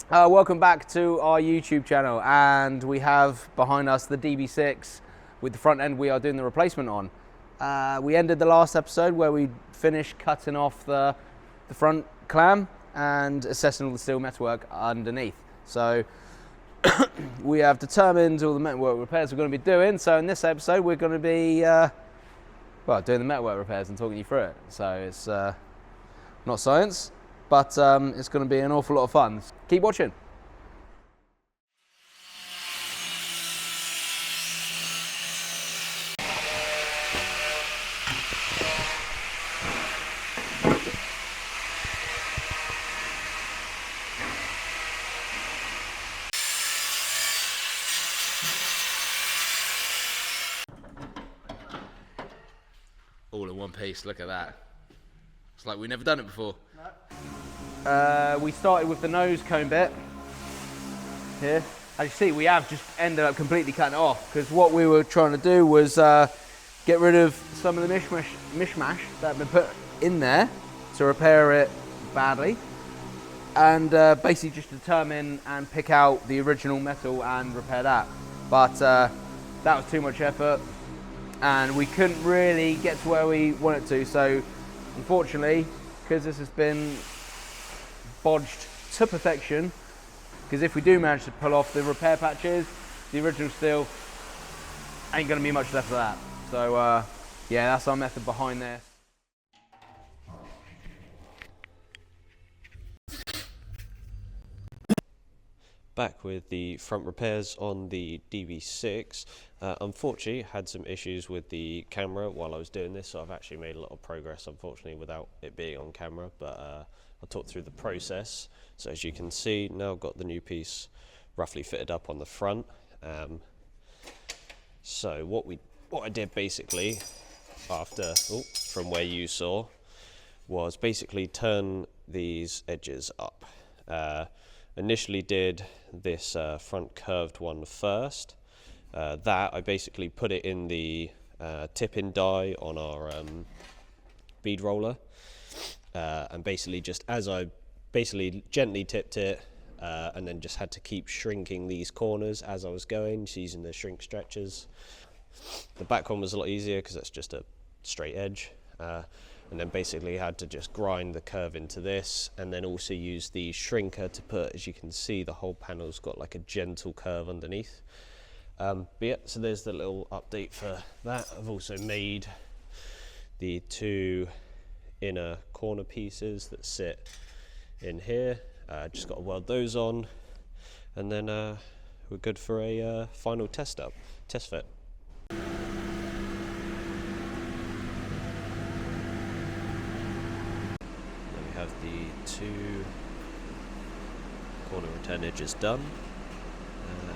Welcome back to our YouTube channel, and we have behind us the DB6 with the front end we are doing the replacement on. We ended the last episode where we finished cutting off the front clam and assessing all the steel metalwork underneath. So we have determined all the metalwork repairs we're going to be doing. So in this episode we're going to be doing the metalwork repairs and talking you through it. So it's not science, but it's going to be an awful lot of fun. Keep watching. All in one piece, look at that. It's like we've never done it before. No. We started with the nose cone bit here. As you see, we have just ended up completely cutting it off, because what we were trying to do was get rid of some of the mishmash that had been put in there to repair it badly, and basically just determine and pick out the original metal and repair that. But that was too much effort, and we couldn't really get to where we wanted to. So unfortunately, because this has been bodged to perfection, because if we do manage to pull off the repair patches, the original steel ain't going to be much left of that. So yeah, that's our method behind this. Back with the front repairs on the DB6. Unfortunately, had some issues with the camera while I was doing this, so I've actually made a lot of progress, unfortunately, without it being on camera, but I'll talk through the process. So as you can see, now I've got the new piece roughly fitted up on the front. So what I did basically after, from where you saw, was basically turn these edges up. Initially did this front curved one first. That I basically put it in the tip-in die on our bead roller, and basically just as I basically gently tipped it, and then just had to keep shrinking these corners as I was going, just using the shrink stretchers. The back one was a lot easier because that's just a straight edge. And then basically had to just grind the curve into this, and then also use the shrinker to put, as you can see, the whole panel's got like a gentle curve underneath. But yeah, so there's the little update for that. I've also made the two inner corner pieces that sit in here. Just got to weld those on, and then we're good for a final test fit. Have the two corner return edges done.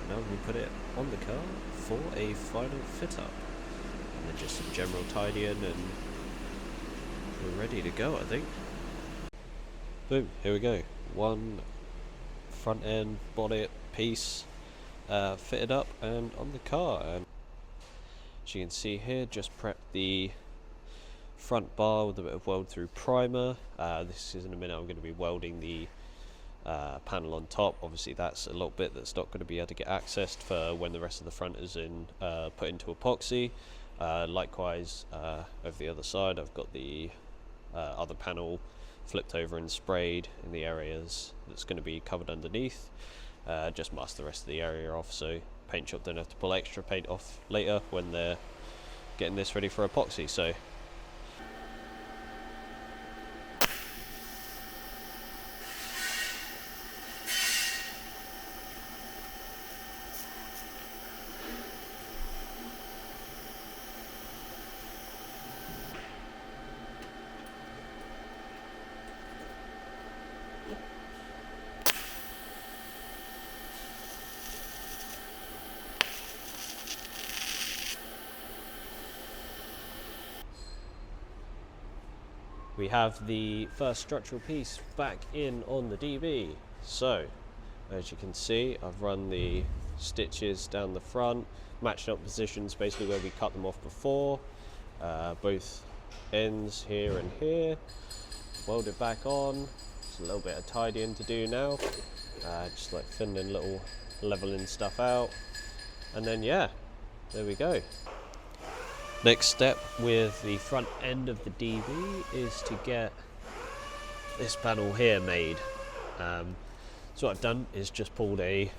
Now we put it on the car for a final fit up, and then just some general tidying, and we're ready to go, I think. Boom, here we go. One front end bonnet piece fitted up and on the car. And as you can see here, just prepped the front bar with a bit of weld through primer. This is in a minute. I'm going to be welding the panel on top. Obviously that's a little bit that's not going to be able to get accessed for when the rest of the front is put into epoxy. Likewise over the other side I've got the other panel flipped over and sprayed in the areas that's going to be covered underneath. Just mask the rest of the area off so paint shop don't have to pull extra paint off later when they're getting this ready for epoxy. So we have the first structural piece back in on the DB. So as you can see, I've run the stitches down the front, matching up positions basically where we cut them off before, both ends here and here, weld it back on. Just a little bit of tidying to do now. just like fiddling little leveling stuff out, and then yeah, there we go. Next step with the front end of the DB is to get this panel here made. So what I've done is just pulled a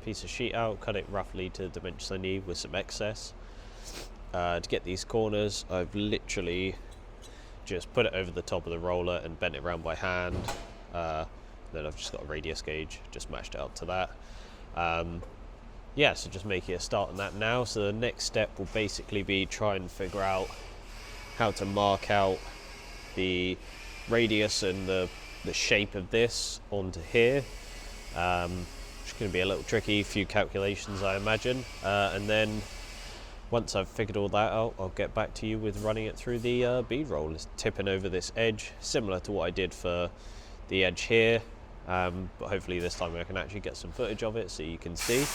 piece of sheet out, cut it roughly to the dimensions I need with some excess. To get these corners, I've literally just put it over the top of the roller and bent it around by hand. Then I've just got a radius gauge, just matched it up to that. Yeah, so just making a start on that now. So the next step will basically be try and figure out how to mark out the radius and the shape of this onto here. It's going to be a little tricky, a few calculations I imagine, and then once I've figured all that out, I'll get back to you with running it through the bead roll. It's tipping over this edge, similar to what I did for the edge here, but hopefully this time I can actually get some footage of it so you can see.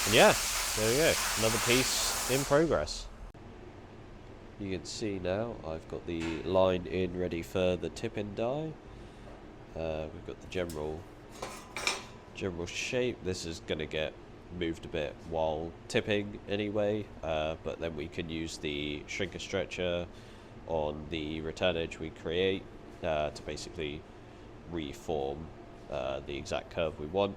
And yeah, there we go, another piece in progress. You can see now I've got the line in ready for the tip-in die. We've got the general shape. This is going to get moved a bit while tipping anyway, but then we can use the shrinker stretcher on the return edge we create to basically reform the exact curve we want.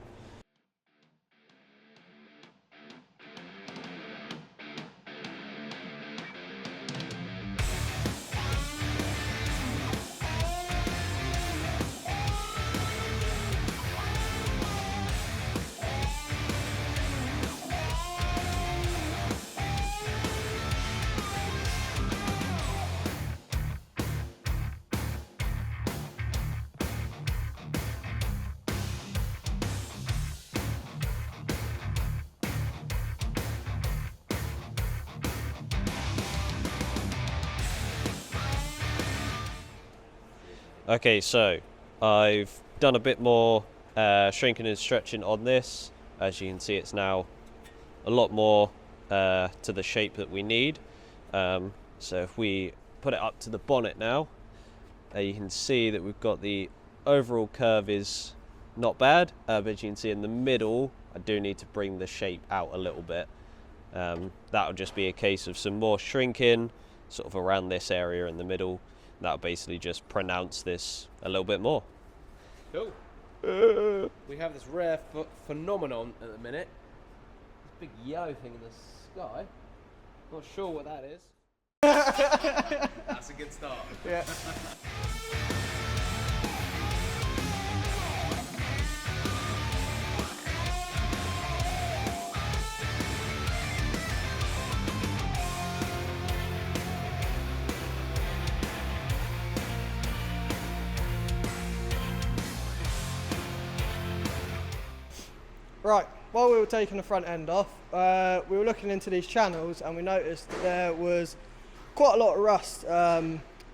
Okay, so I've done a bit more shrinking and stretching on this. As you can see, it's now a lot more to the shape that we need. So if we put it up to the bonnet now, you can see that we've got the overall curve is not bad, but as you can see in the middle, I do need to bring the shape out a little bit. That'll just be a case of some more shrinking, sort of around this area in the middle. That'll basically just pronounce this a little bit more. Cool. We have this rare phenomenon at the minute. This big yellow thing in the sky. Not sure what that is. That's a good start. Yeah. Right, while we were taking the front end off, we were looking into these channels and we noticed that there was quite a lot of rust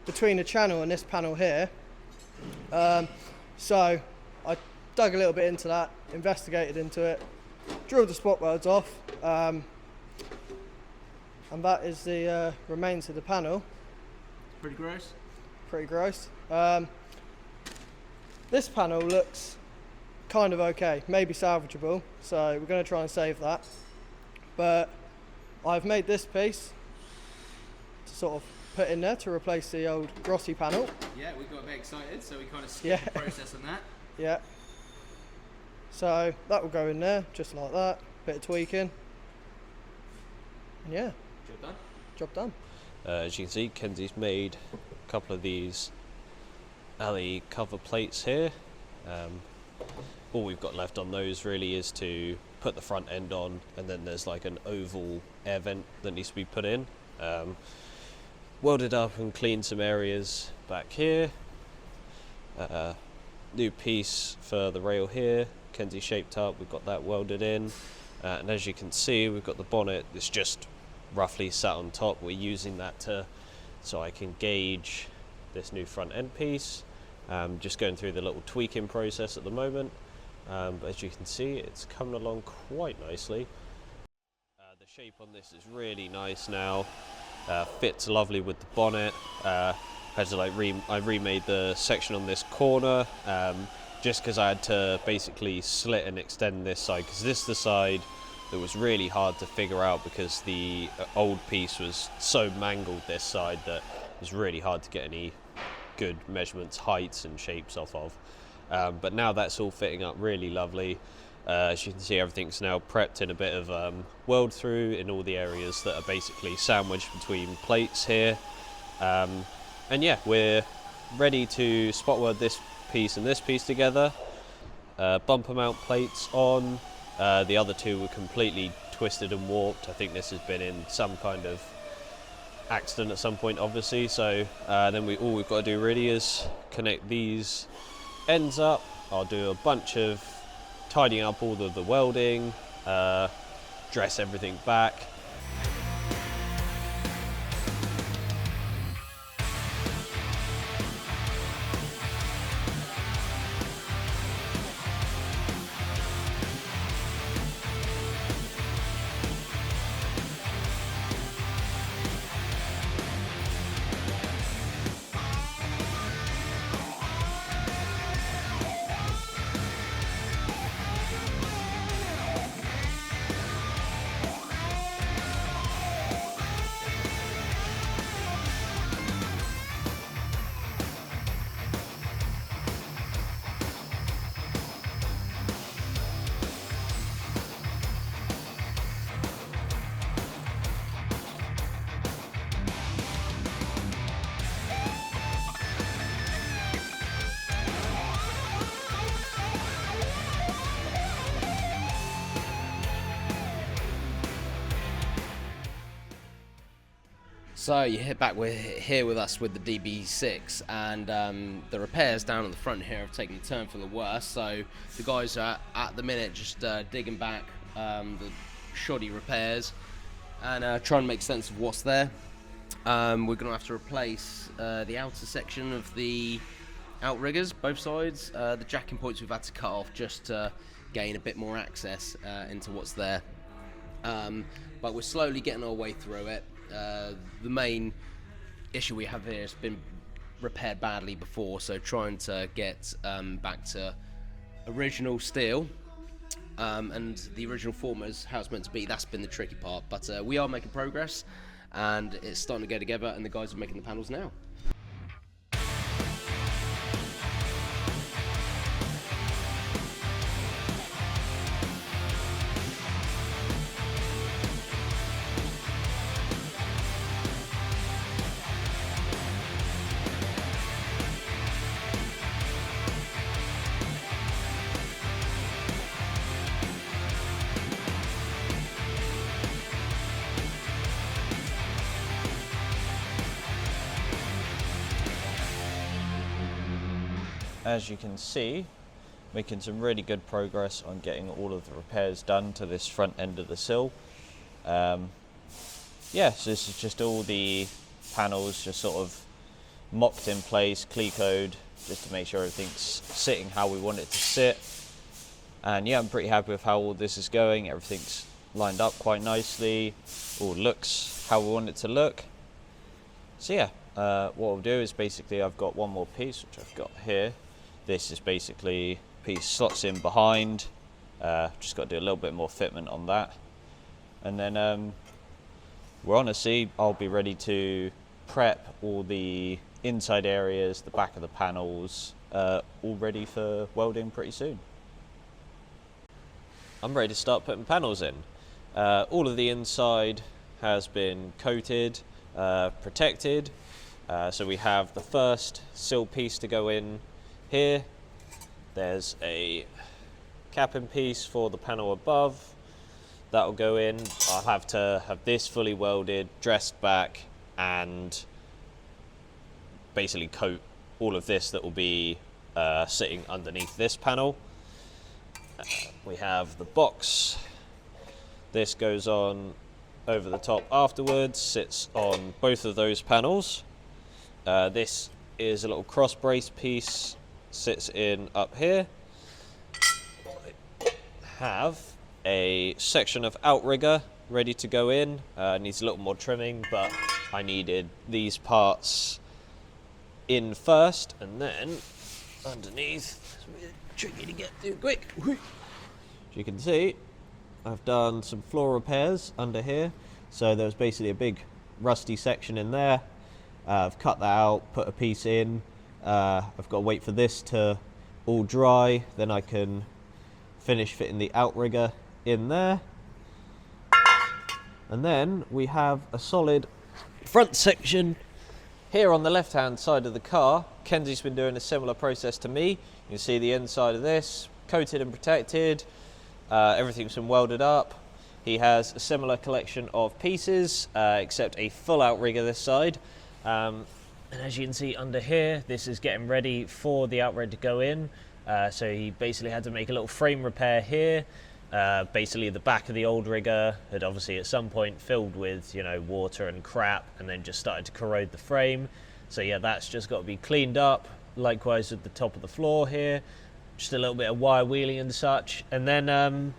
between the channel and this panel here. So I dug a little bit into that, investigated into it, drilled the spot welds off, and that is the remains of the panel. Pretty gross. Pretty gross. This panel looks kind of okay, maybe salvageable, so we're going to try and save that. But I've made this piece to sort of put in there to replace the old Grossi panel. Yeah, we got a bit excited, so we kind of skipped the process on that. Yeah. So that will go in there, just like that. Bit of tweaking. And yeah. Job done. Job done. As you can see, Kenzie's made a couple of these alley cover plates here. All we've got left on those really is to put the front end on, and then there's like an oval air vent that needs to be put in. Welded up and cleaned some areas back here. New piece for the rail here, Kenzie shaped up, we've got that welded in. And as you can see, we've got the bonnet that's just roughly sat on top. We're using that so I can gauge this new front end piece. Just going through the little tweaking process at the moment. But as you can see, it's coming along quite nicely. The shape on this is really nice now. Fits lovely with the bonnet. I remade the section on this corner. just because I had to basically slit and extend this side, because this is the side that was really hard to figure out because the old piece was so mangled this side that it was really hard to get any good measurements, heights and shapes off of. But now that's all fitting up really lovely. As you can see, everything's now prepped in a bit of weld through in all the areas that are basically sandwiched between plates here. And yeah, we're ready to spot weld this piece and this piece together. Bumper mount plates on. The other two were completely twisted and warped. I think this has been in some kind of accident at some point, obviously. So then all we've got to do really is connect these ends up. I'll do a bunch of tidying up all of the welding, dress everything back. So you hit back here with us with the DB6, and the repairs down at the front here have taken a turn for the worse. So the guys are at the minute just digging back the shoddy repairs and trying to make sense of what's there. We're going to have to replace the outer section of the Outriggers, both sides. The jacking points we've had to cut off just to gain a bit more access into what's there. But we're slowly getting our way through it. The main issue we have here has been repaired badly before, so trying to get back to original steel and the original form as how it's meant to be, that's been the tricky part. But we are making progress and it's starting to go together, and the guys are making the panels now. As you can see, making some really good progress on getting all of the repairs done to this front end of the sill. Yeah, so this is just all the panels just sort of mocked in place, clecoed, just to make sure everything's sitting how we want it to sit. And yeah, I'm pretty happy with how all this is going. Everything's lined up quite nicely, all looks how we want it to look. So yeah, what we'll do is basically I've got one more piece which I've got here. This is basically a piece slots in behind. Just got to do a little bit more fitment on that. And then we're honestly, I'll be ready to prep all the inside areas, the back of the panels, all ready for welding pretty soon. I'm ready to start putting panels in. All of the inside has been coated, protected. So we have the first sill piece to go in here. There's a capping piece for the panel above. That'll go in. I'll have to have this fully welded, dressed back, and basically coat all of this that will be sitting underneath this panel. We have the box. This goes on over the top afterwards, sits on both of those panels. This is a little cross brace piece, sits in up here. I have a section of Outrigger ready to go in. Needs a little more trimming, but I needed these parts in first, and then underneath tricky to get through quick. As you can see, I've done some floor repairs under here. So there was basically a big rusty section in there. I've cut that out, put a piece in. I've got to wait for this to all dry, then I can finish fitting the outrigger in there. And then we have a solid front section here on the left hand side of the car. Kenzie's been doing a similar process to me. You can see the inside of this, coated and protected. Everything's been welded up. He has a similar collection of pieces, except a full outrigger this side. And as you can see under here, this is getting ready for the outrigger to go in. So he basically had to make a little frame repair here. Basically the back of the old rigger had obviously at some point filled with, you know, water and crap, and then just started to corrode the frame. So yeah, that's just got to be cleaned up. Likewise with the top of the floor here, just a little bit of wire wheeling and such. And then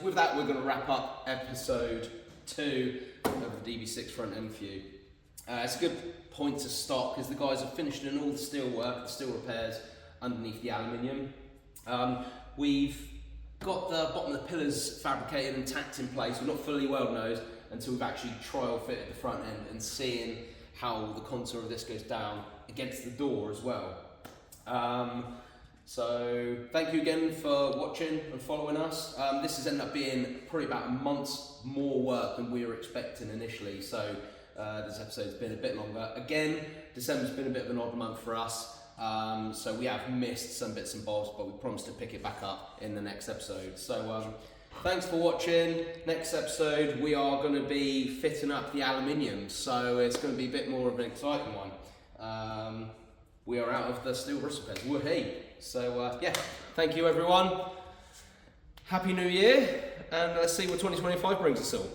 with that, we're going to wrap up episode 2 of the DB6 front end view. It's a good point to stop because the guys have finished doing all the steel work, the steel repairs underneath the aluminium. We've got the bottom of the pillars fabricated and tacked in place. We're not fully weld nosed until we've actually trial fitted the front end and seeing how the contour of this goes down against the door as well. So thank you again for watching and following us. This has ended up being probably about a month's more work than we were expecting initially. So this episode's been a bit longer. Again, December's been a bit of an odd month for us. So we have missed some bits and bobs, but we promise to pick it back up in the next episode. So thanks for watching. Next episode, we are going to be fitting up the aluminium. So it's going to be a bit more of an exciting one. We are out of the steel bristle pens. Woohoo! So yeah, thank you everyone. Happy New Year, and let's see what 2025 brings us all.